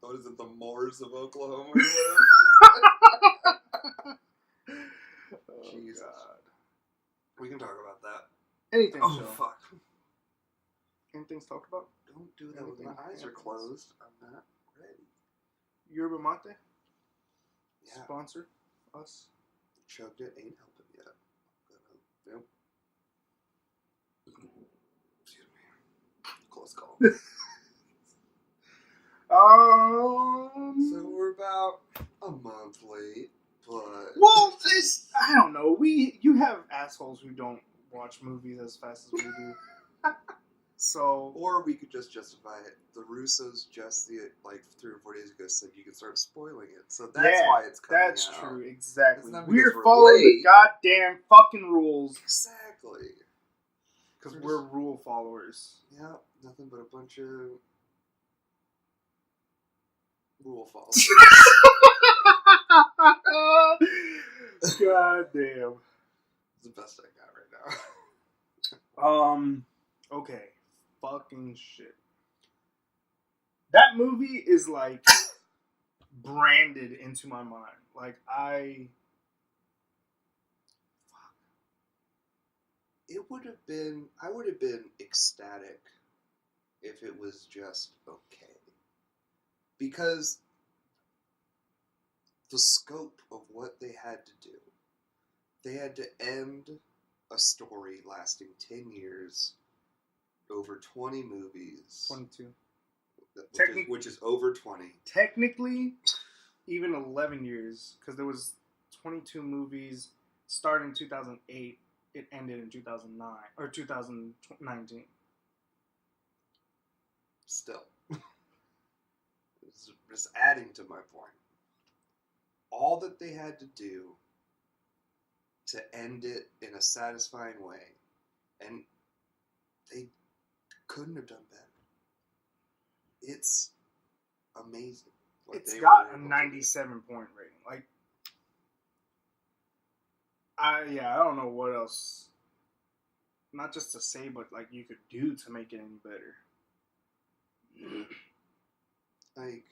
what is it, the Moors of Oklahoma? Jesus. God. We can talk about that. Anything. Oh, fuck. Anything to talk about? Don't do that with my eyes are closed. I'm not ready. Yerba Mate? Yeah. Sponsor us. Chugged it, ain't helping yet. Yep. Excuse me. Close call. So we're about a month late, but... Well, I don't know. You have assholes who don't watch movies as fast as we do. So... Or we could just justify it. The Russos just, 3 or 4 days ago said you can start spoiling it. So that's why it's coming out. That's true, exactly. We're following the goddamn fucking rules. Exactly. Because we're rule followers. Yeah, nothing but a bunch of rule followers. God damn. It's the best I got right now. Okay. Fucking shit. That movie is like branded into my mind. Like I would have been ecstatic if it was just okay. Because the scope of what they had to do, they had to end a story lasting 10 years, over 20 movies. 22. Which is over 20. Technically, even 11 years, because there was 22 movies, started in 2008, it ended in 2009, or 2019. Still. Just adding to my point. All that they had to do to end it in a satisfying way, and they couldn't have done better. It's amazing. It's got a 97 point rating. Like, I don't know what else, not just to say, but like you could do to make it any better. Like,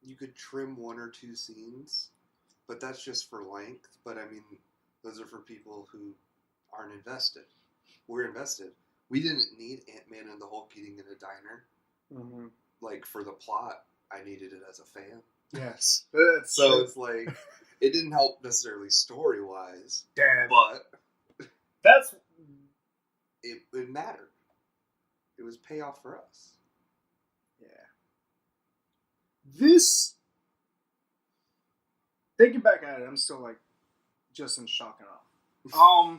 you could trim 1 or 2 scenes, but that's just for length. But I mean, those are for people who aren't invested. We're invested. We didn't need Ant-Man and the Hulk eating in a diner. Mm-hmm. Like, for the plot, I needed it as a fan. Yes. So it's like, it didn't help necessarily story-wise. Damn. But that's... It mattered. It was payoff for us. Yeah. This... Thinking back at it, I'm still, like, just in shock and awe.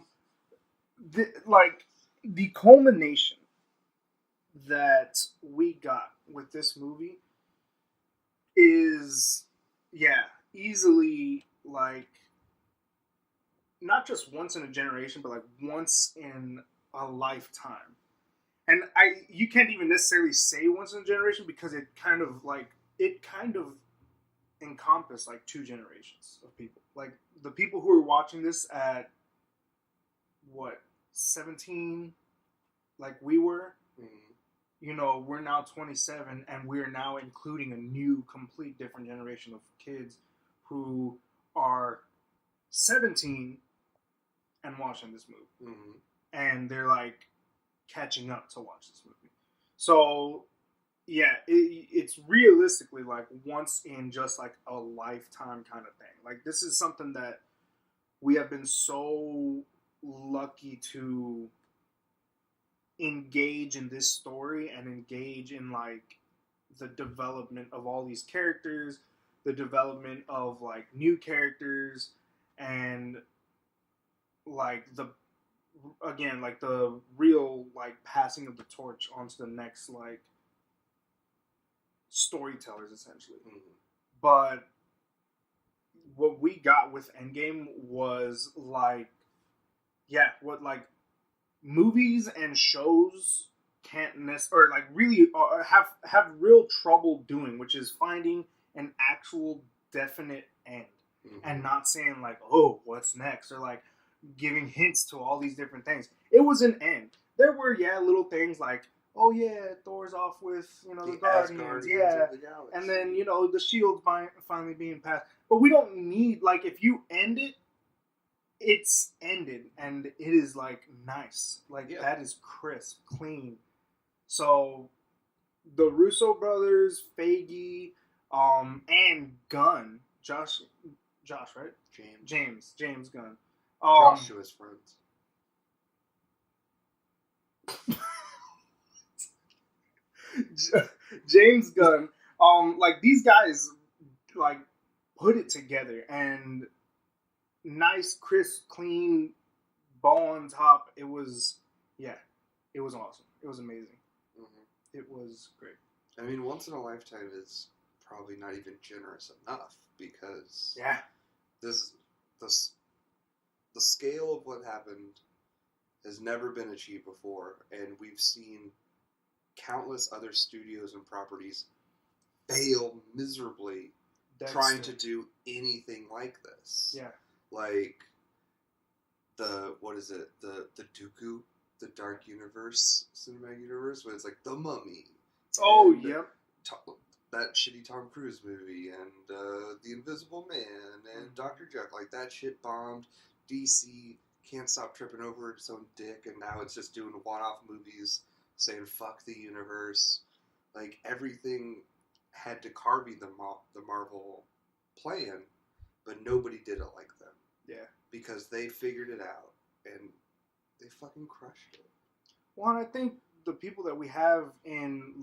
The culmination that we got with this movie is, easily, like, not just once in a generation, but, like, once in a lifetime. And you can't even necessarily say once in a generation because it kind of encompassed, like, 2 generations of people. Like, the people who are watching this at, 17, like we were, we're now 27, and we're now including a new, complete different generation of kids who are 17 and watching this movie. Mm-hmm. And they're, like, catching up to watch this movie. So, it's realistically, like, once in just, like, a lifetime kind of thing. Like, this is something that we have been so lucky to engage in this story and engage in, like, the development of all these characters, the development of, like, new characters, and, like, the real, like, passing of the torch onto the next, like, storytellers, essentially. Mm-hmm. But what we got with Endgame was, like, what, like, movies and shows can't or, like, really have real trouble doing, which is finding an actual definite end. Mm-hmm. And not saying, like, oh, what's next, or, like, giving hints to all these different things. It was an end. There were little things like, oh yeah, Thor's off with the The Guardians, Asgardians yeah, of the Galaxy. and then the Shield's finally being passed. But we don't need, like, if you end it, it's ended, and it is like nice, like that is crisp, clean. So the Russo brothers, Feige, and Gunn, Josh, right? James Gunn. Joshua's friends. James Gunn, like these guys, like put it together, and nice, crisp, clean, bow on top. It was, yeah, it was awesome. It was amazing. Mm-hmm. It was great. I mean, once in a lifetime is probably not even generous enough, because this the scale of what happened has never been achieved before, and we've seen countless other studios and properties fail miserably trying to do anything like this. Yeah. Like the Dooku, the Dark Universe cinematic universe, where it's like the Mummy. Oh, yep. That shitty Tom Cruise movie, and The Invisible Man, and Dr. Jekyll. Like, that shit bombed. DC can't stop tripping over its own dick, and now it's just doing one-off movies saying fuck the universe. Like, everything had to copy the Marvel plan, but nobody did it like them. Yeah. Because they figured it out, and they fucking crushed it. Well, and I think the people that we have in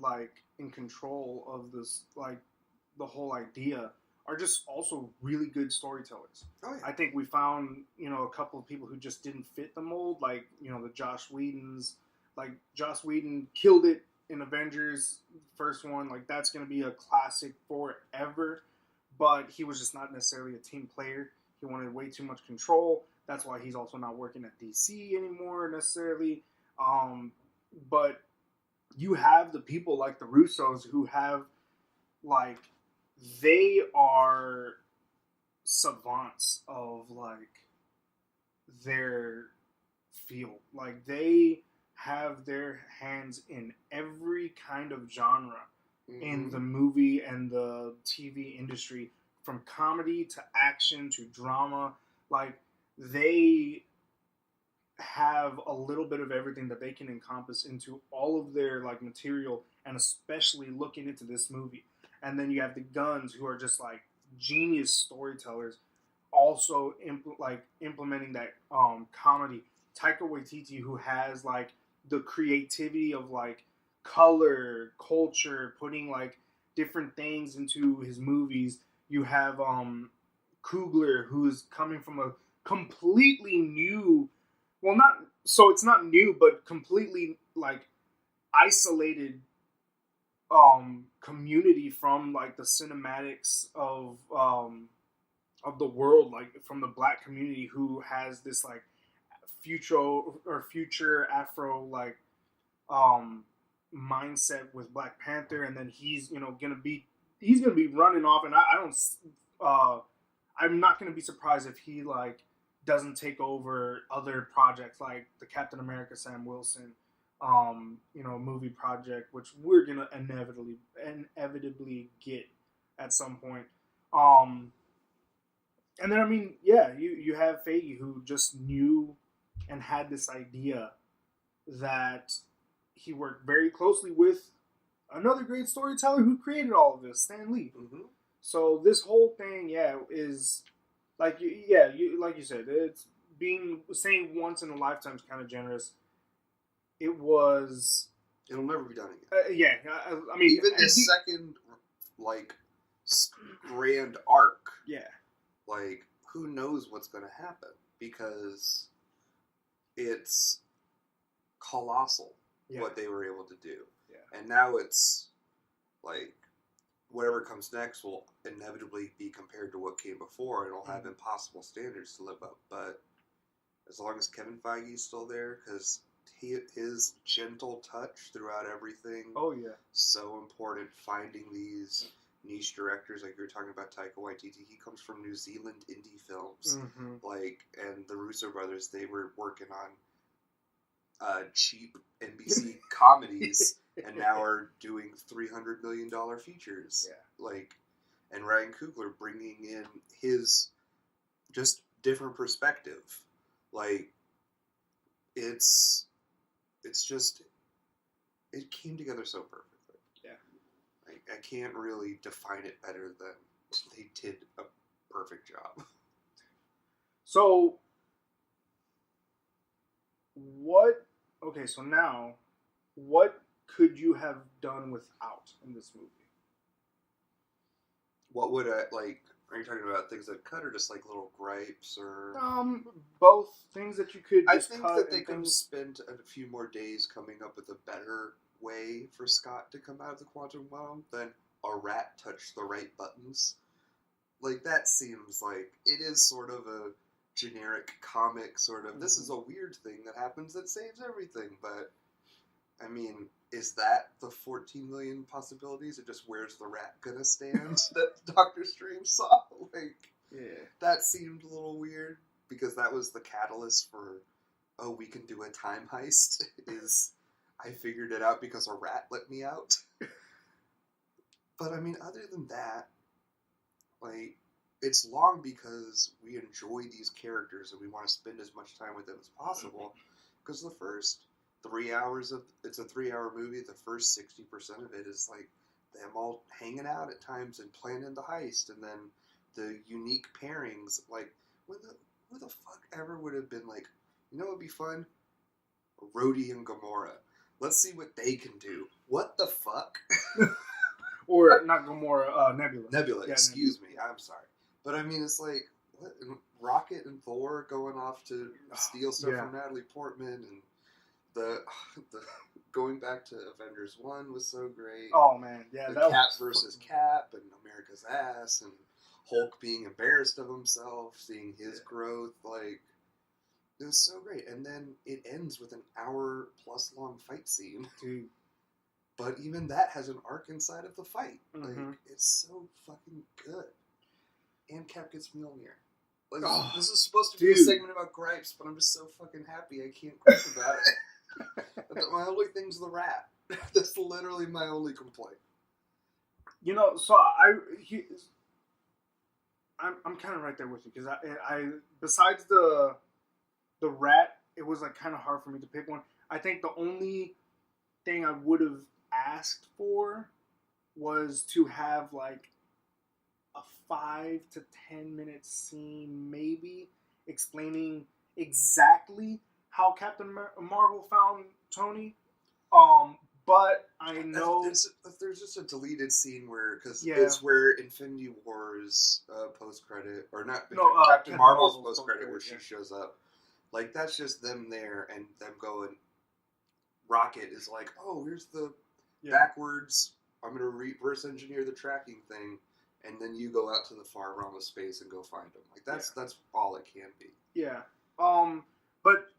control of this, like, the whole idea, are just also really good storytellers. Oh, yeah. I think we found, a couple of people who just didn't fit the mold, like, the Joss Whedons. Like, Joss Whedon killed it in Avengers, first one. Like, that's going to be a classic forever. But he was just not necessarily a team player. He wanted way too much control. That's why he's also not working at DC anymore, necessarily. But you have the people like the Russos who have, like, they are savants of, like, their field. Like, they have their hands in every kind of genre in the movie and the TV industry, from comedy to action to drama. Like, they have a little bit of everything that they can encompass into all of their, like, material, and especially looking into this movie. And then you have the Guns, who are just like genius storytellers, also implementing that comedy. Taika Waititi, who has, like, the creativity of, like, color, culture, putting, like, different things into his movies. You have Coogler, who's coming from a completely new, well, not so it's not new, but completely, like, isolated community from, like, the cinematics of the world, like, from the Black community, who has this, like, future Afro, like, mindset with Black Panther. And then he's gonna be running off, and I don't I'm not gonna be surprised if he, like, doesn't take over other projects like the Captain America Sam Wilson movie project, which we're gonna inevitably get at some point. And then, I mean, yeah, you have Feige, who just knew and had this idea that he worked very closely with another great storyteller who created all of this, Stan Lee. Mm-hmm. So this whole thing, is like, like you said, it's saying once in a lifetime is kind of generous. It'll never be done again. I mean, even this second, like, grand arc. Yeah. Like, who knows what's going to happen, because it's colossal what they were able to do. Yeah. And now it's like, whatever comes next will inevitably be compared to what came before, and it'll have impossible standards to live up. But as long as Kevin Feige is still there, because his gentle touch throughout everything, so important. Finding these niche directors, like you were talking about Taika Waititi, he comes from New Zealand indie films, like, and the Russo brothers, they were working on cheap NBC comedies and now are doing $300 million features. Yeah. Like, and Ryan Coogler bringing in his just different perspective. Like, it's just it came together so perfectly. Yeah. Like, I can't really define it better than they did a perfect job. So what? Okay, so now, what could you have done without in this movie? What would I like? Are you talking about things that cut or just like little gripes or? Both things that you could I just think cut that they and could have things. spent a few more days coming up with a better way for Scott to come out of the quantum realm than a rat touch the right buttons. Like, that seems like it is sort of a generic comic sort of. This is a weird thing that happens that saves everything, but I mean, is that the 14 million possibilities? Or just where's the rat gonna stand that Doctor Strange saw? Like, Yeah. that seemed a little weird because that was the catalyst for, oh, we can do a time heist. Is I figured it out because a rat let me out. But I mean, other than that, like, it's long because we enjoy these characters and we want to spend as much time with them as possible. Because the first 3 hours of it's a 3 hour movie. The first 60% of it is like them all hanging out at times and planning the heist, and then the unique pairings. Like, who the fuck ever would have been like, you know, what would be fun? Rhodey and Gamora. Let's see what they can do. What the fuck? Or not Gamora, Nebula. Nebula, Yeah, excuse me. I'm sorry. But I mean, it's like, what? Rocket and Thor going off to steal stuff Yeah. from Natalie Portman, and the going back to Avengers 1 was so great. Oh man, yeah, The that Cap was versus fucking- Cap and America's ass, and Hulk being embarrassed of himself, seeing his growth. Like, it was so great. And then it ends with an hour plus long fight scene. Dude. But even that has an arc inside of the fight. Mhm. Like, it's so fucking good. And Cap gets Mjolnir. Like, Oh, this is supposed to be a dude. segment about gripes, but I'm just so fucking happy I can't gripe about it. My only thing's the rat. That's literally my only complaint. You know, so I'm kind of right there with you because I besides the rat, it was like kind of hard for me to pick one. I think the only thing I would have asked for was to have like a 5 to 10 minute scene, maybe explaining exactly how Captain Marvel found Tony. But I know if there's just a deleted scene where, because Yeah. it's where Infinity War's post credit, or not, No, Captain Marvel's Marvel's post credit, where post-credit, she yeah. shows up. Like, that's just them there and them going. Rocket is like, oh, here's the backwards. I'm gonna reverse engineer the tracking thing, and then you go out to the far realm of space and go find them. Like, that's all it can be. Yeah. But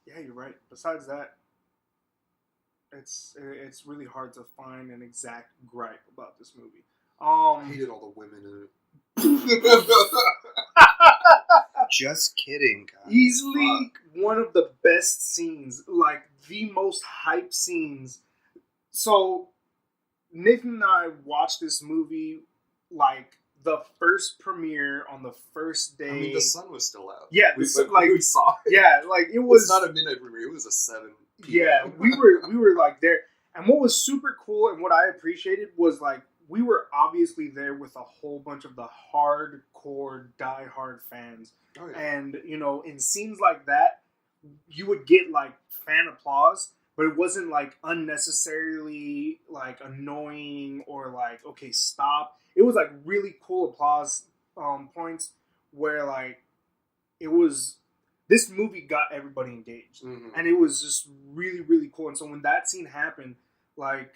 yeah, you're right. Besides that, it's really hard to find an exact gripe about this movie. I hated all the women in it. Just kidding, guys. Easily one of the best scenes, like the most hype scenes. So Nathan and I watched this movie like the first premiere on the first day. I mean, the sun was still out. Yeah, we saw it. Yeah, like it was not a midnight premiere. It was a 7 p.m. Yeah, we were like there, and what was super cool and what I appreciated was like we were obviously there with a whole bunch of the hardcore, diehard fans, and you know, in scenes like that, you would get like fan applause, but it wasn't like unnecessarily like annoying or like okay, stop. It was like really cool applause points where like it was this movie got everybody engaged, and it was just really really cool. And so when that scene happened, like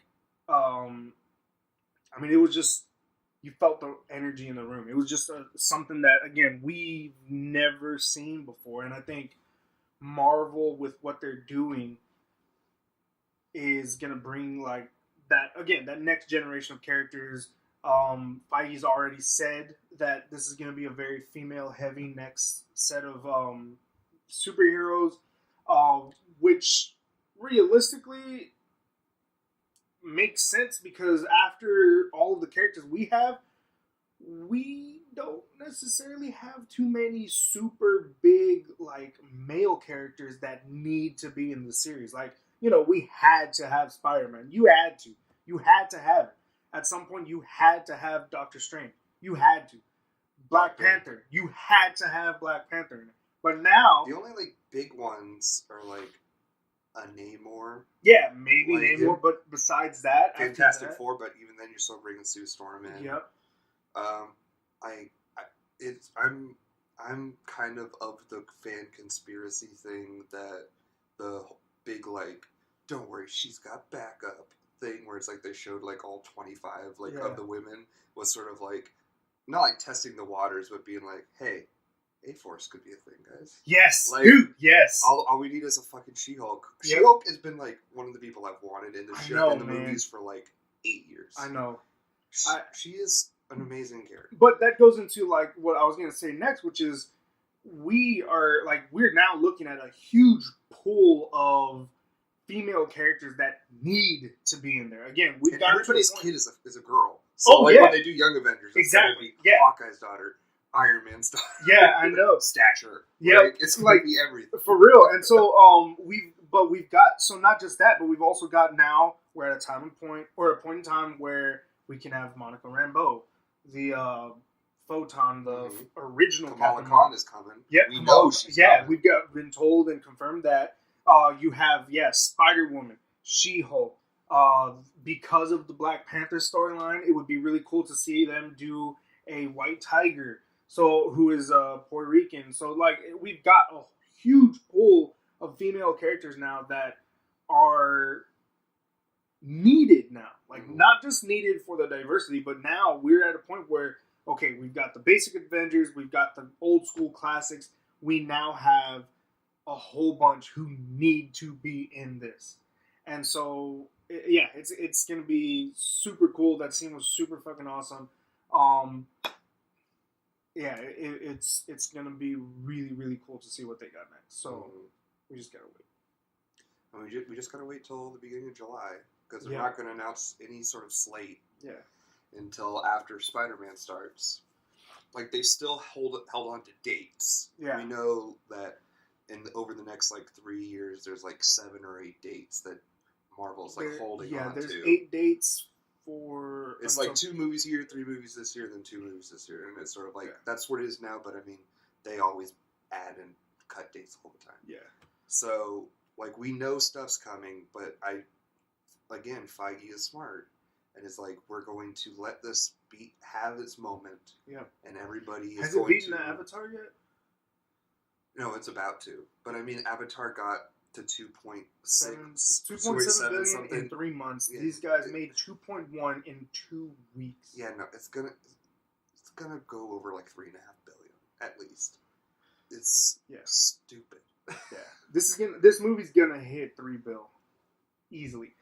I mean, it was just you felt the energy in the room. It was just something that again we've never seen before, and I think Marvel with what they're doing is gonna bring like that again, that next generation of characters. Feige's already said that this is gonna be a very female heavy next set of superheroes, which realistically makes sense because after all of the characters we have, we don't necessarily have too many super big like male characters that need to be in the series. Like, we had to have Spider-Man. You had to have it. At some point you had to have Doctor Strange. You had to. Black Panther. You had to have Black Panther in it. But now the only like big ones are like a Namor. Yeah, maybe like Namor, but besides that, Fantastic Four. But even then, you're still bringing Sue Storm in. Yep. I'm kind of the fan conspiracy thing that the big like, don't worry, she's got backup thing where it's like they showed like all 25 like of the women was sort of like not like testing the waters, but being like, hey, A-Force could be a thing, guys. Yes, like, dude, yes. All we need is a fucking She-Hulk. Yep. She-Hulk has been like one of the people I've wanted in the movies for like 8 years. I know. She is an amazing character. But that goes into like what I was going to say next, which is we're now looking at a huge pool of female characters that need to be in there. Again, everybody's kid is a girl. So when they do Young Avengers, it's exactly. Hawkeye's daughter, Iron Man's daughter. Yeah, I know. Stature. Yeah, it's like everything for real. And so we've got, so not just that, but we've also got, now we're at a point in time where we can have Monica Rambeau, the Photon, the original Kamala Khan is coming. Yep, we know she's coming. We've been told and confirmed that. You have Spider-Woman, She-Hulk. Because of the Black Panther storyline, it would be really cool to see them do a White Tiger, who is Puerto Rican. So like, we've got a huge pool of female characters now that are needed now. Like, not just needed for the diversity, but now we're at a point where, okay, we've got the basic Avengers, we've got the old school classics, we now have a whole bunch who need to be in this. And so, yeah, it's going to be super cool. That scene was super fucking awesome. Yeah, it's going to be really, really cool to see what they got next. So, we just got to wait. We just got to wait till the beginning of July, because they're not going to announce any sort of slate until after Spider-Man starts. Like, they still held on to dates. Yeah. We know that over the next, like, 3 years, there's, like, 7 or 8 dates that Marvel's, like, holding on to. Yeah, there's 8 dates for... It's like 2 movies here, 3 movies this year, then 2 movies this year. And it's sort of like, that's what it is now, but, I mean, they always add and cut dates all the time. Yeah. So, like, we know stuff's coming, but again, Feige is smart. And it's like, we're going to let this have its moment. Yeah. And everybody is Has going to... Has it beaten Avatar yet? No, it's about to. But I mean, Avatar got to 2.7 billion in 3 months. Yeah. These guys made 2.1 in 2 weeks. Yeah, no, it's gonna go over like 3.5 billion at least. It's stupid. Yeah, this movie's gonna hit 3 bill easily.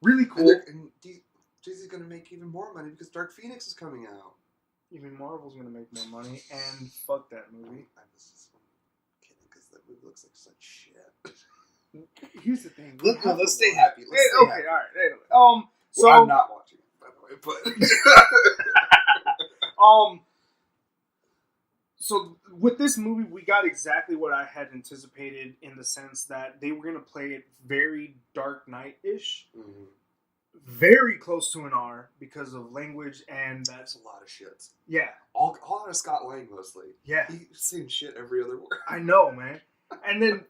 Really cool. And Disney's gonna make even more money because Dark Phoenix is coming out. Even Marvel's gonna make more money, and fuck that movie. I was just kidding because that movie looks like such shit. Here's the thing. Let's stay happy. All right. Anyway, so I'm not watching it, by the way, but so with this movie, we got exactly what I had anticipated, in the sense that they were gonna play it very Dark Knight-ish. Mm-hmm. Very close to an R because of language, and that's a lot of shit. Yeah, all out of Scott Lang mostly. Yeah, he's saying shit every other word. I know, man. And then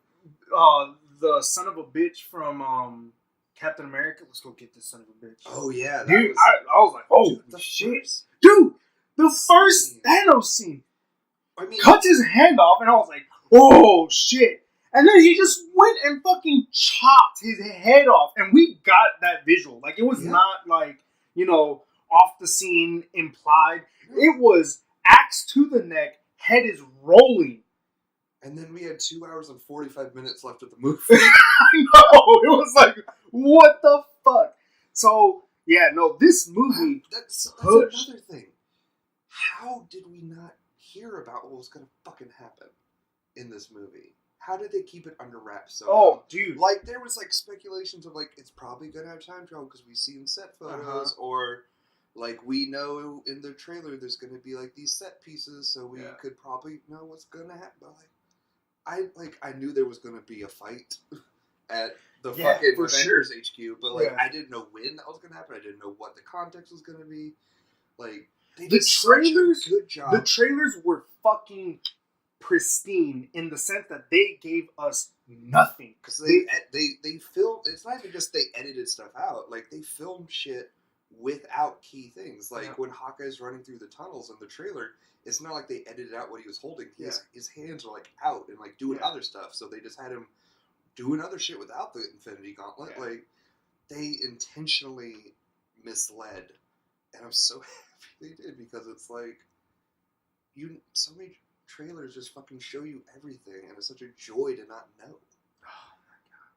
the son of a bitch from Captain America. Let's go get this son of a bitch. Oh yeah, dude. I was like, oh shit, dude. The first Thanos scene. I mean, cuts his hand off, and I was like, oh shit. And then he just went and fucking chopped his head off. And we got that visual. Like, it was not like, off the scene implied. It was axe to the neck, head is rolling. And then we had 2 hours and 45 minutes left of the movie. I know. It was like, what the fuck? So, yeah, no, this movie That's another thing. How did we not hear about what was going to fucking happen in this movie? how did they keep it under wraps so Oh, long? dude. Like, there was, like, speculations of, like, it's probably gonna have time travel because we've seen set photos, or, like, we know in the trailer there's gonna be, like, these set pieces, so we could probably know what's gonna happen. But, I knew there was gonna be a fight at the fucking Avengers HQ, but, like, I didn't know when that was gonna happen. I didn't know what the context was gonna be. Like, they did such a good job. The trailers were fucking pristine in the sense that they gave us nothing. Because they filmed. It's not even just they edited stuff out. Like, they filmed shit without key things. Like, when Hawkeye's running through the tunnels in the trailer, it's not like they edited out what he was holding. His hands were, like, out and, like, doing other stuff. So they just had him doing other shit without the Infinity Gauntlet. Yeah. Like, they intentionally misled. And I'm so happy they did, because it's like, so many trailers just fucking show you everything, and it's such a joy to not know. Oh my god.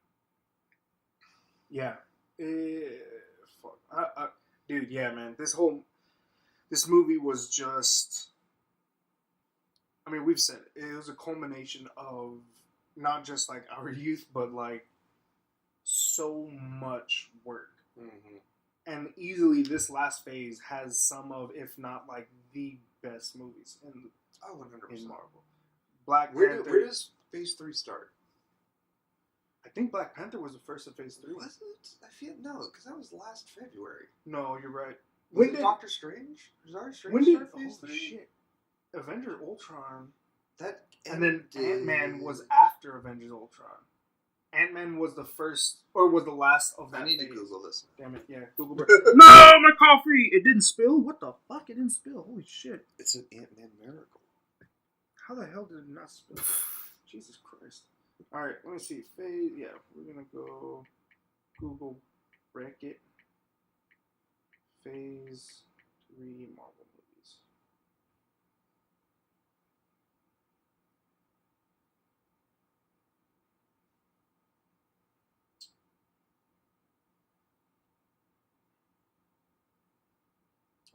Yeah. Fuck. Dude, yeah, man. This movie was just, I mean, we've said it was a culmination of not just, like, our youth, but, like, so much work. Mm-hmm. And easily this last phase has some of, if not, like, the best movies in 100%. in Marvel. Where does Phase 3 start? I think Black Panther was the first of Phase 3. Was it? I feel no, because that was last February. No, you're right. When did Doctor Strange? Was Doctor Strange start Phase 3? Shit. Avengers Ultron. That and then Ant-Man was after Avengers Ultron. Ant-Man was the first, or was the last of that. I need to Google this. Damn it, yeah, Google. No, my coffee! It didn't spill? What the fuck? It didn't spill. Holy shit. It's an Ant-Man miracle. How the hell did it not spill? Jesus Christ. Alright, let me see. Phase, yeah, we're gonna go Google bracket Phase 3 Marvel movies.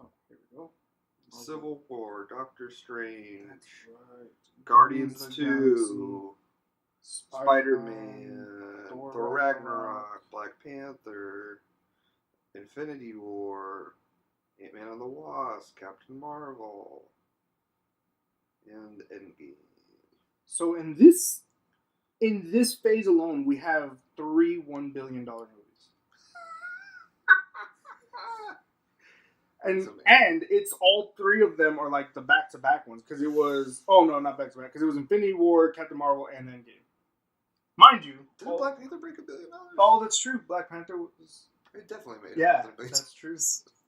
Oh, here we go. Civil War, Doctor Strange. That's right. Guardians 2. Spider-Man. Thor Ragnarok. Black Panther. Infinity War. Ant-Man and the Wasp. Captain Marvel. And Endgame. So in this phase alone, we have 3 $1 billion movies. And it's all 3 of them are like the back-to-back ones, because it was not back-to-back, because it was Infinity War, Captain Marvel, and Endgame. Mind you, did Black Panther break $1 billion? Oh, that's true. Black Panther was. It definitely made. Yeah, that's true.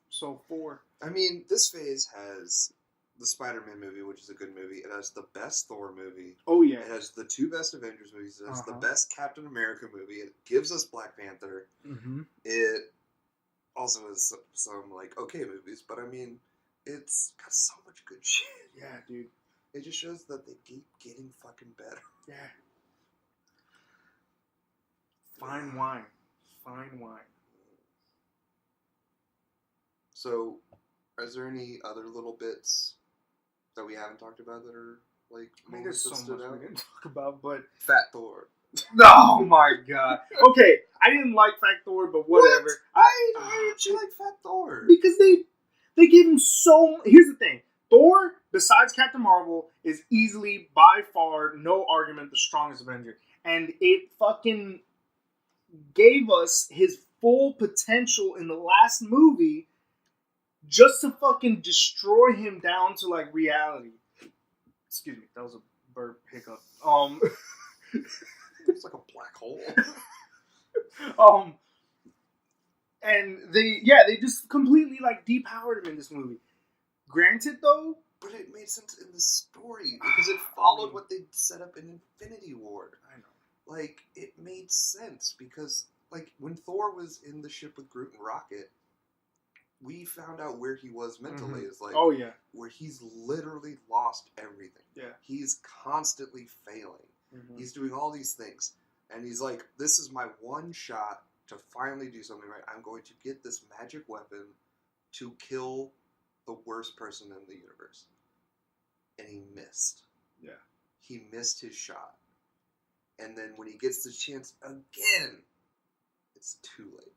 So 4. I mean, this phase has the Spider-Man movie, which is a good movie. It has the best Thor movie. Oh yeah. It has the 2 best Avengers movies. It has the best Captain America movie. It gives us Black Panther. Mm-hmm. It also has some like okay movies, but I mean, it's got so much good shit. Yeah, dude. It just shows that they keep getting fucking better. Yeah. Fine wine. Fine wine. So, is there any other little bits that we haven't talked about that are like? I mean, there's so much we didn't talk about, but Fat Thor. Oh my god. Okay, I didn't like Fat Thor, but whatever. Why did you like Fat Thor? Because they gave him so. Here's the thing: Thor, besides Captain Marvel, is easily by far, no argument, the strongest Avenger, and it fucking gave us his full potential in the last movie, just to fucking destroy him down to like reality. Excuse me, that was a burp hiccup. It's like a black hole. And they just completely like depowered him in this movie. Granted, though, but it made sense in the story because it followed what they set up in Infinity War. I know. Like, it made sense because, like, when Thor was in the ship with Groot and Rocket, we found out where he was mentally. Mm-hmm. Is like, oh yeah, where he's literally lost everything. Yeah, he's constantly failing. Mm-hmm. He's doing all these things, and he's like, "This is my one shot to finally do something right. I'm going to get this magic weapon to kill the worst person in the universe." And he missed. Yeah, he missed his shot. And then when he gets the chance again, it's too late.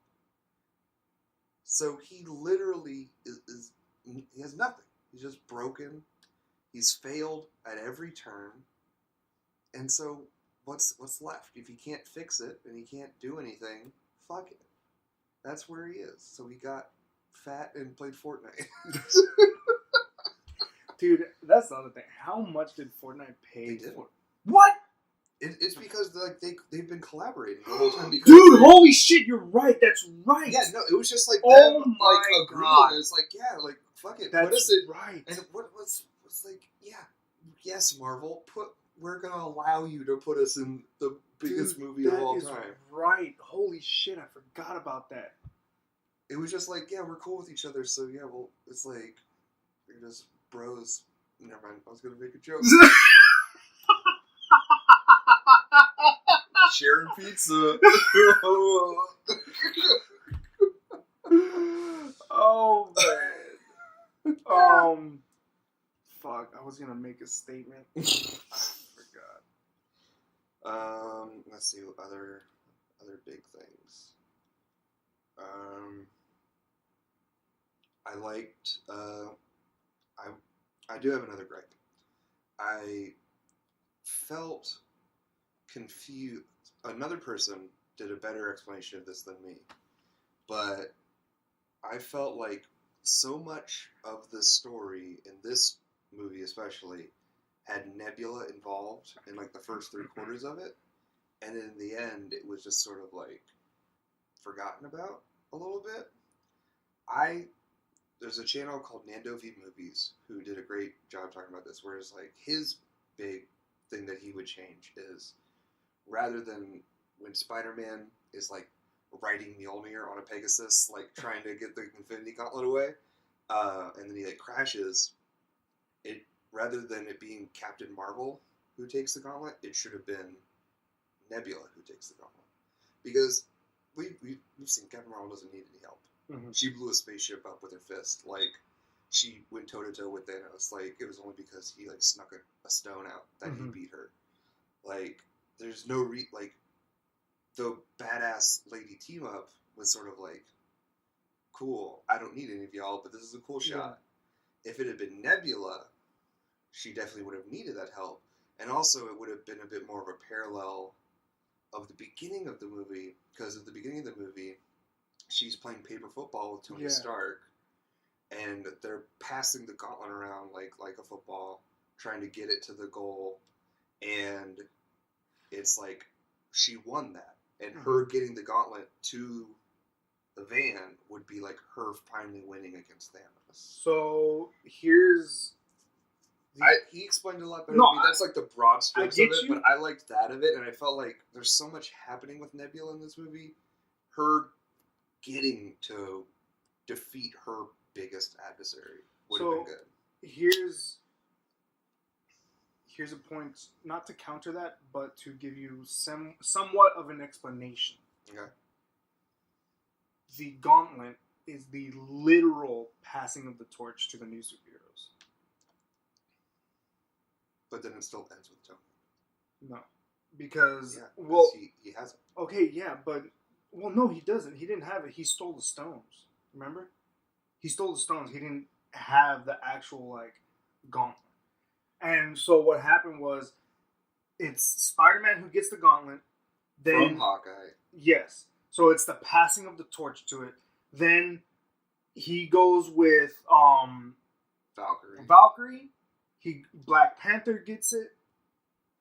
So he literally he has nothing. He's just broken. He's failed at every turn. And so what's left? If he can't fix it and he can't do anything, fuck it. That's where he is. So he got fat and played Fortnite. Dude, that's the other thing. How much did Fortnite pay They did. for? What? It's because they've been collaborating the whole time. Because Dude, holy shit, you're right. That's right. Yeah, no, it was just like Oh them my like agreeing. God. It's like, yeah, like fuck it, That's put us in. right. And what was like, yeah, yes, Marvel, we're gonna allow you to put us in the biggest movie of all time. Right. Holy shit, I forgot about that. It was just like, yeah, we're cool with each other, so yeah, well, it's like we're just bros. Never mind, I was gonna make a joke. Sharing pizza. Oh man. Fuck. I was gonna make a statement. I forgot. Let's see other big things. I liked. I do have another gripe. I felt confused. Another person did a better explanation of this than me, but I felt like so much of the story in this movie, especially, had Nebula involved in like the first 3/4 of it, and in the end, it was just sort of like forgotten about a little bit. There's a channel called Nando V Movies who did a great job talking about this, whereas like his big thing that he would change is rather than when Spider-Man is like riding Mjolnir on a Pegasus, like trying to get the Infinity Gauntlet away, and then he like crashes. It rather than it being Captain Marvel who takes the gauntlet, it should have been Nebula who takes the gauntlet, because we've seen Captain Marvel doesn't need any help. Mm-hmm. She blew a spaceship up with her fist. Like she went toe to toe with Thanos. Like it was only because he like snuck a stone out that he beat her. Like there's no like the badass lady team up was sort of like cool. I don't need any of y'all, but this is a cool shot. Yeah. If it had been Nebula, she definitely would have needed that help, and also it would have been a bit more of a parallel of the beginning of the movie, because at the beginning of the movie, she's playing paper football with Tony Stark, and they're passing the gauntlet around like a football, trying to get it to the goal, and it's like she won that, and her getting the gauntlet to the van would be like her finally winning against Thanos. So here's. He explained it a lot better than me. That's like the broad strokes of it, but I liked that of it, and I felt like there's so much happening with Nebula in this movie. Her getting to defeat her biggest adversary would have been good. Here's a point, not to counter that, but to give you somewhat of an explanation. Okay. The gauntlet is the literal passing of the torch to the new superheroes. But then it still ends with Tony. No. Because, he has it. Okay, yeah, but, no, he doesn't. He didn't have it. He stole the stones. Remember? He stole the stones. He didn't have the actual, gauntlet. And so what happened was, it's Spider-Man who gets the gauntlet. Then, from Hawkeye. Yes. So it's the passing of the torch to it. Then he goes with Valkyrie. Black Panther gets it.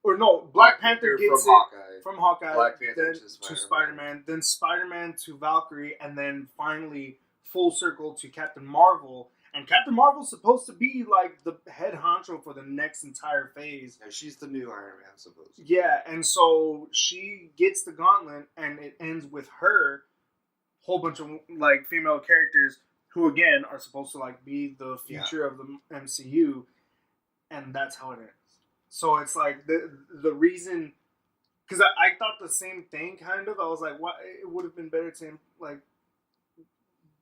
Or no, Black Panther gets it from Hawkeye. Black Panther then to Spider-Man. Then Spider-Man to Valkyrie. And then finally full circle to Captain Marvel. And Captain Marvel's supposed to be like the head honcho for the next entire phase. Yeah, she's the new Iron Man, supposedly. Yeah, and so she gets the gauntlet, and it ends with her, whole bunch of female characters who again are supposed to be the future of the MCU, and that's how it ends. So it's like the reason, because I thought the same thing kind of. I was like, what? It would have been better to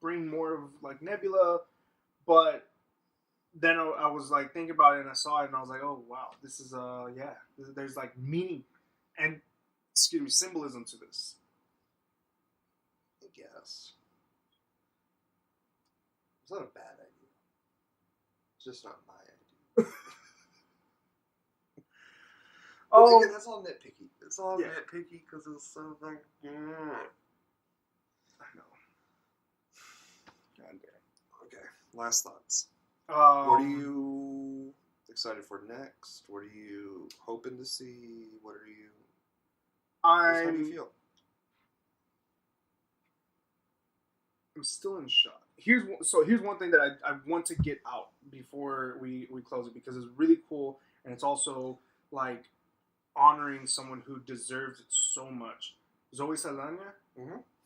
bring more of Nebula. But then I was thinking about it, and I saw it, and I was like, oh wow, this is there's meaning, and symbolism to this. I guess it's not a bad idea. It's just not my idea. But again, that's all nitpicky. It's all nitpicky because it's so like. I know. God damn. Okay, last thoughts. What are you excited for next? What are you hoping to see? What are you? How do you feel? I'm still in shock. Here's one thing that I want to get out before we close it, because it's really cool, and it's also like honoring someone who deserves it so much. Zoe Saldana,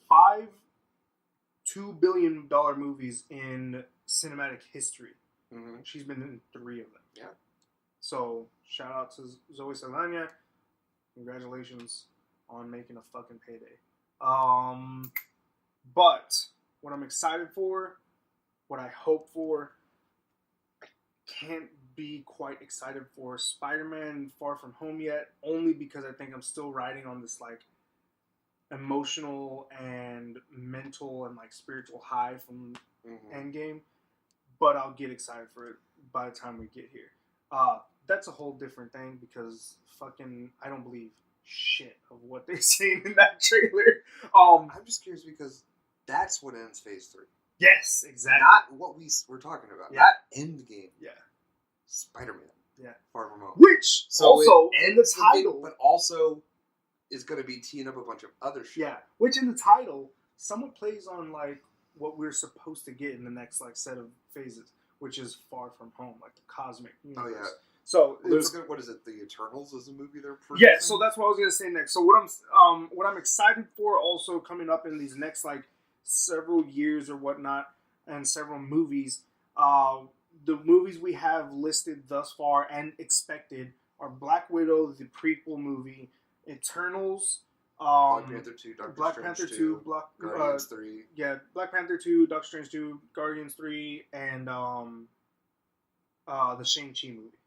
5 $2 billion movies in cinematic history. She's been in 3 of them. Yeah. So shout out to Zoe Saldana. Congratulations on making a fucking payday. But what I'm excited for, what I hope for, I can't be quite excited for Spider-Man Far From Home yet, only because I think I'm still riding on this like emotional and mental and like spiritual high from Endgame. But I'll get excited for it by the time we get here. That's a whole different thing, because fucking I don't believe shit of what they're saying in that trailer. I'm just curious because that's what ends Phase 3. Yes, exactly. Not what we're talking about. Yeah. Not Endgame. Yeah. Spider-Man. Yeah. Far From Home. Which also in the title, but also is going to be teeing up a bunch of other shit. Yeah. Which in the title somewhat plays on like what we're supposed to get in the next like set of phases, which is Far From Home, like the cosmic universe. Oh yeah. So what is it? The Eternals is a movie they're producing? Yeah. So that's what I was gonna say next. So what I'm excited for also coming up in these next like several years or whatnot, and several movies. The movies we have listed thus far and expected are Black Widow, the prequel movie, Eternals. Black Panther 2, Black Panther 2, Guardians 3. Yeah, Black Panther 2, Doctor Strange 2, Guardians 3, and the Shang-Chi movie.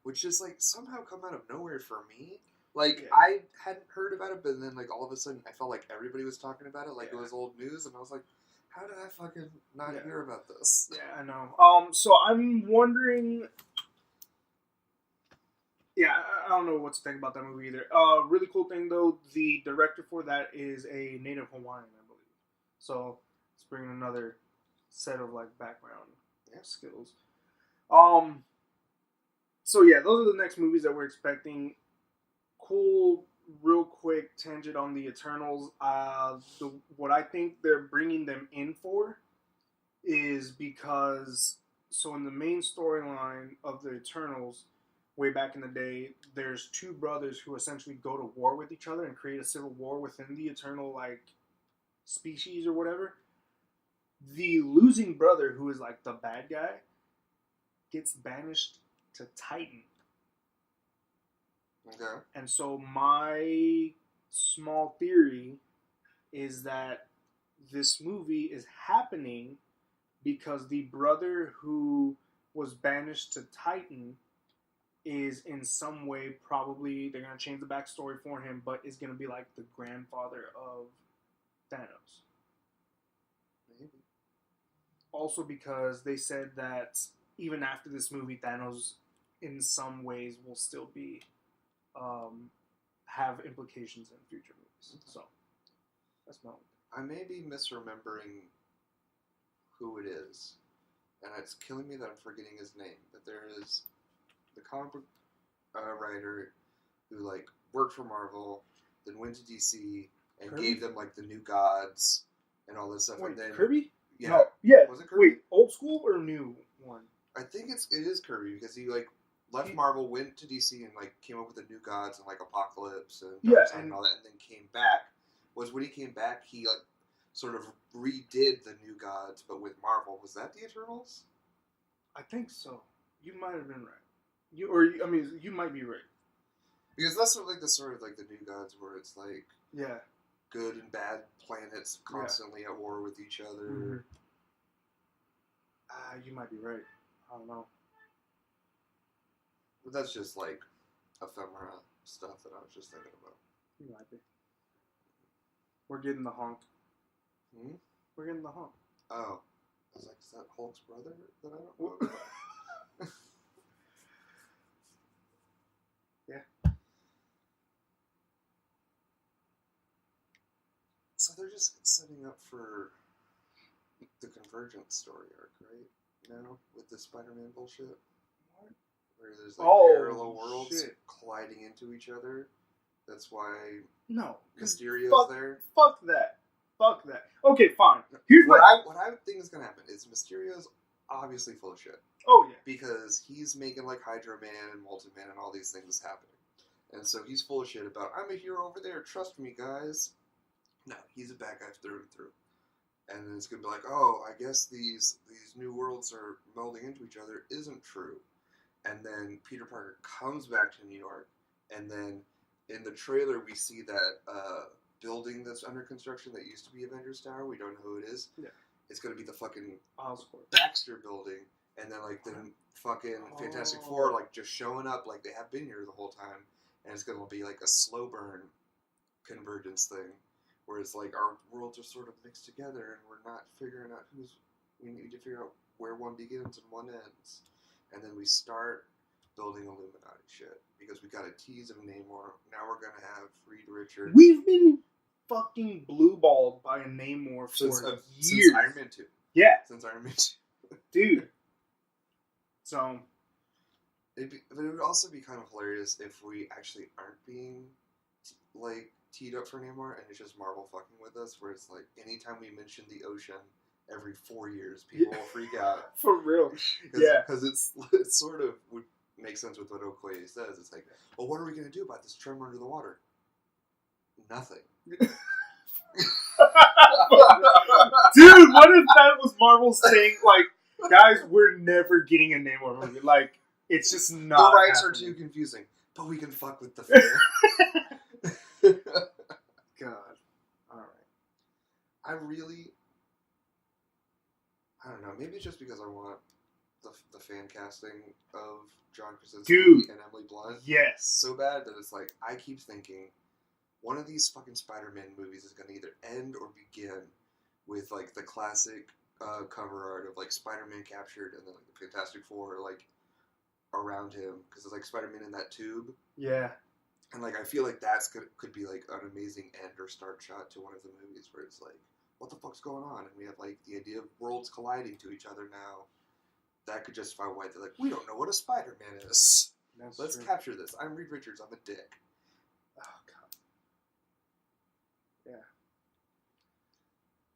Which is like somehow come out of nowhere for me. Like I hadn't heard about it, but then like all of a sudden I felt like everybody was talking about it, like it was old news, and I was like, how did I fucking not hear about this? Yeah, I know. So I'm wondering. Yeah, I don't know what to think about that movie either. Really cool thing though, the director for that is a native Hawaiian, I believe. So it's bringing another set of like background skills. So yeah, those are the next movies that we're expecting. Cool, real quick tangent on the Eternals. What I think they're bringing them in for is because in the main storyline of the Eternals, way back in the day, there's 2 brothers who essentially go to war with each other and create a civil war within the Eternal like species or whatever. The losing brother, who is like the bad guy, gets banished to Titan. Okay. And so my small theory is that this movie is happening because the brother who was banished to Titan is in some way, probably they're going to change the backstory for him, but is going to be like the grandfather of Thanos. Maybe. Also because they said that even after this movie, Thanos in some ways will still be have implications in future movies. So that's my own thing. I may be misremembering who it is, and it's killing me that I'm forgetting his name. But there is the comic book writer who like worked for Marvel, then went to DC and Kirby? gave them like the new gods and all this stuff. Wait, and then Kirby? Yeah. No, yeah. Was it Kirby? Wait, old school or new one? I think it is Kirby because he like left Marvel, went to DC, and like came up with the new gods and like Apocalypse and Darkseid and all that, and then came back. When he came back, he like sort of redid the new gods, but with Marvel. Was that the Eternals? I think so. You might have been right. You might be right. Because that's sort of like the new gods, where it's like good and bad planets constantly at war with each other. You might be right. I don't know. But that's just like ephemera stuff that I was just thinking about. You might be. We're getting the honk. Hmm? We're getting the honk. Oh. I was like, is that Hulk's brother that I don't know about? Yeah. So they're just setting up for the Convergence story arc, right? Now, with the Spider-Man bullshit? What? Where there's like parallel worlds shit. colliding into each other. That's why No. Mysterio's there. Fuck that. Fuck that. Okay, fine. Here's what I think is gonna happen is Mysterio's obviously full of shit. Oh yeah. Because he's making like Hydro Man and Molten Man and all these things happening. And so he's full of shit about, I'm a hero over there, trust me guys. No, he's a bad guy through and through. And then it's gonna be like, oh, I guess these new worlds are melding into each other isn't true. And then Peter Parker comes back to New York, and then in the trailer we see that building that's under construction that used to be Avengers Tower. We don't know who it is. Yeah. It's gonna be the fucking Oscorp. Baxter building, and then like the fucking Fantastic Four like just showing up like they have been here the whole time, and it's gonna be like a slow burn convergence thing, where it's like our worlds are sort of mixed together and we're not figuring out we need to figure out where one begins and one ends, and then we start building Illuminati shit because we got a tease of Namor. Now we're gonna have Reed Richards. We've been fucking blue-balled by a Namor for years. Since Iron Man 2. Yeah. Since Iron Man 2. Dude. So. But it would also be kind of hilarious if we actually aren't being, like, teed up for Namor and it's just Marvel fucking with us, where it's like, anytime we mention the ocean every 4 years, people will freak out. For real. Because it's sort of would make sense with what Okoye says. It's like, well, what are we going to do about this tremor under the water? Nothing. Dude, what if that was Marvel saying, like, guys, we're never getting a Namor movie. Like, it's just not the rights happening. Are too confusing, but we can fuck with the fair. God. Alright. I don't know, maybe it's just because I want the fan casting of John Krasinski and Emily Blunt so bad that it's like, I keep thinking one of these fucking Spider-Man movies is going to either end or begin with like the classic cover art of like Spider-Man captured and then like the Fantastic Four like around him, because it's like Spider-Man in that tube. Yeah. And like I feel like could be like an amazing end or start shot to one of the movies where it's like, what the fuck's going on? And we have like the idea of worlds colliding to each other now. That could justify why they're like, we don't know what a Spider-Man is. Let's capture this. I'm Reed Richards. I'm a dick. Oh god. Yeah.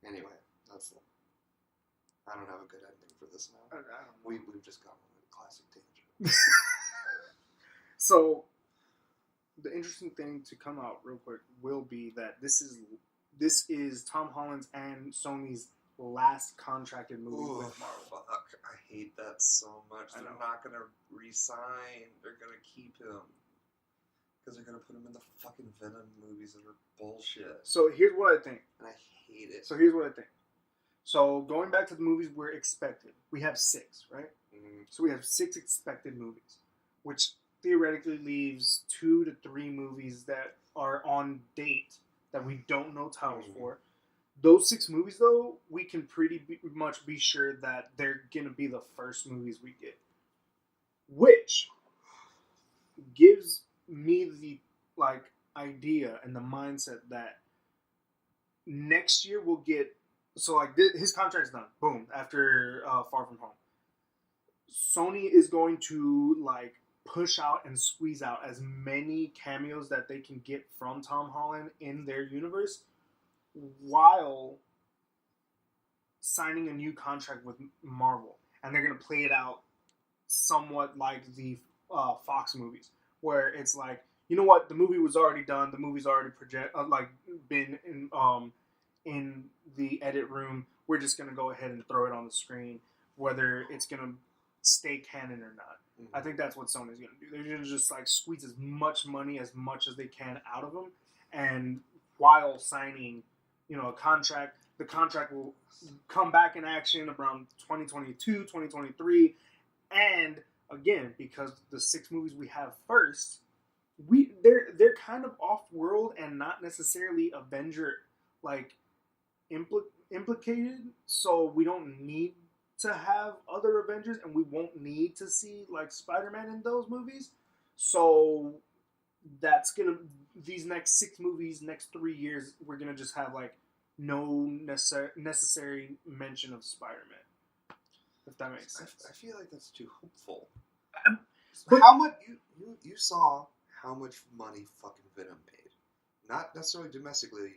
Anyway, I don't have a good ending for this now. We've just gone on a classic tangent. So, the interesting thing to come out real quick will be that this is Tom Holland's and Sony's last contracted movie with Marvel. Fuck. I hate that so much. They're not going to re-sign. They're going to keep him. Because they're going to put him in the fucking Venom movies that are bullshit. So here's what I think. And I hate it. So here's what I think. So going back to the movies we're expected, we have 6, right? Mm-hmm. So we have 6 expected movies, which theoretically leaves 2 to 3 movies that are on date that we don't know titles for. Those 6 movies, though, we can pretty much be sure that they're going to be the first movies we get. Which gives me the, like, idea and the mindset that next year we'll get... So, like, his contract's done. Boom. After Far From Home. Sony is going to, like, push out and squeeze out as many cameos that they can get from Tom Holland in their universe while signing a new contract with Marvel. And they're going to play it out somewhat like the Fox movies, where it's like, you know what, the movie was already done, the movie's already been in the edit room, we're just going to go ahead and throw it on the screen, whether it's going to stay canon or not. Mm-hmm. I think that's what Sony's going to do. They're going to just like squeeze as much money as much as they can out of them, and while signing, you know, a contract, the contract will come back in action around 2022, 2023, and again, because the 6 movies we have first, they're kind of off world and not necessarily Avenger like implicated, so we don't need to have other Avengers, and we won't need to see like Spider-Man in those movies. So that's gonna these next 6 movies, next 3 years, we're gonna just have like no necessary mention of Spider-Man. If that makes sense. I feel like that's too hopeful. But how much you saw how much money fucking Venom made? Not necessarily domestically,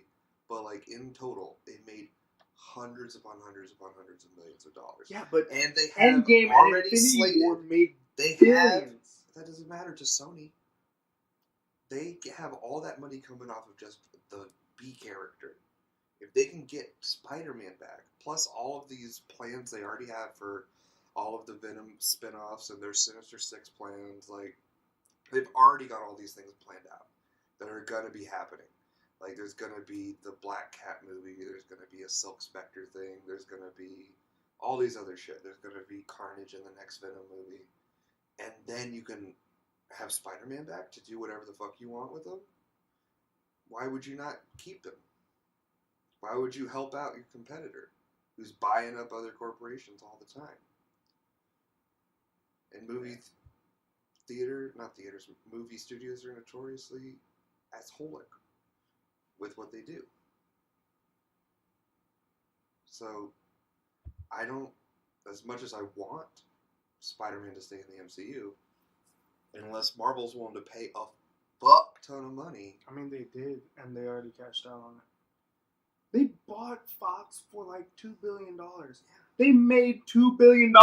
but like in total, it made hundreds upon hundreds upon hundreds of millions of dollars. Yeah, but and they have Endgame already and Infinity slated. War made They billions. have. That doesn't matter to Sony. They have all that money coming off of just the B character. If they can get Spider-Man back, plus all of these plans they already have for all of the Venom spin-offs and their Sinister Six plans, like, they've already got all these things planned out that are going to be happening. Like, there's going to be the Black Cat movie, there's going to be a Silk Spectre thing, there's going to be all these other shit. There's going to be Carnage in the next Venom movie. And then you can have Spider-Man back to do whatever the fuck you want with him. Why would you not keep him? Why would you help out your competitor who's buying up other corporations all the time? And movie studios are notoriously assholic with what they do. So, I don't, as much as I want Spider-Man to stay in the MCU, unless Marvel's willing to pay a fuck ton of money. I mean, they did, and they already cashed out on it. They bought Fox for like $2 billion. They made $2 billion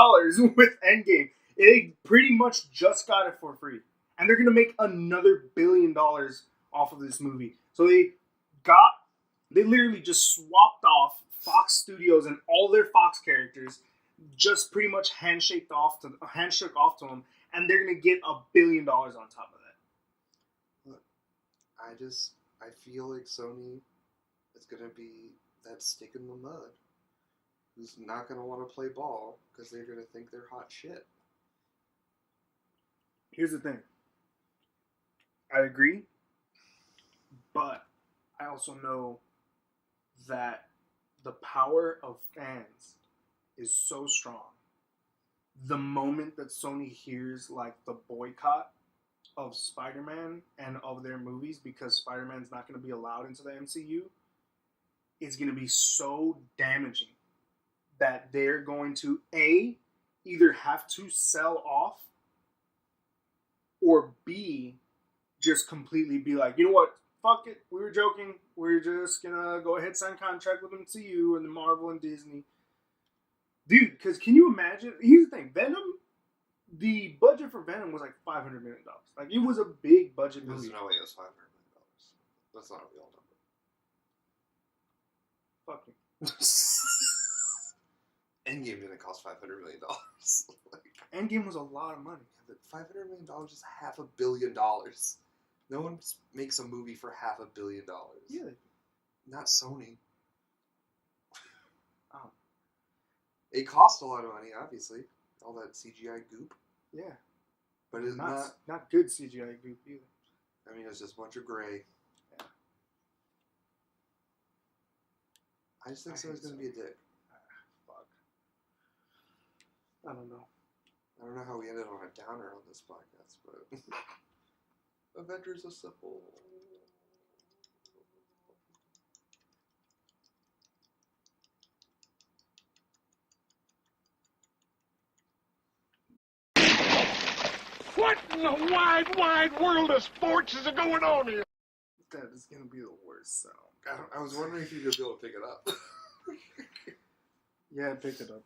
with Endgame. They pretty much just got it for free. And they're going to make another $1 billion off of this movie. So they literally just swapped off Fox Studios and all their Fox characters, just pretty much handshake off to them, and they're going to get $1 billion on top of that. Look, I feel like Sony is going to be that stick in the mud who's not going to want to play ball because they're going to think they're hot shit. Here's the thing. I agree, but I also know that the power of fans is so strong. The moment that Sony hears like the boycott of Spider-Man and of their movies because Spider-Man's not going to be allowed into the MCU, is going to be so damaging that they're going to either have to sell off, or B, just completely be like, you know what, fuck it, we were joking, we're just gonna go ahead and sign contract with MCU and Marvel and Disney. Dude, because can you imagine, here's the thing, the budget for Venom was like $500 million. Like, it was a big budget movie. There's no way it was $500 million. That's not a real number. Fuck you. Endgame didn't cost $500 million. Endgame was a lot of money. But $500 million is $500 million. No one makes a movie for $500 million. Yeah. Not Sony. Oh. It cost a lot of money, obviously. All that CGI goop. Yeah. But it's not good CGI goop either. I mean, it's just a bunch of gray. Yeah. I just think Sony's going to be a dick. Fuck. I don't know. I don't know how we ended on a downer on this podcast, but Avengers Assemble. What in the wide, wide world of sports is going on here? That is going to be the worst sound. I was wondering if you'd be able to pick it up. Yeah, pick it up.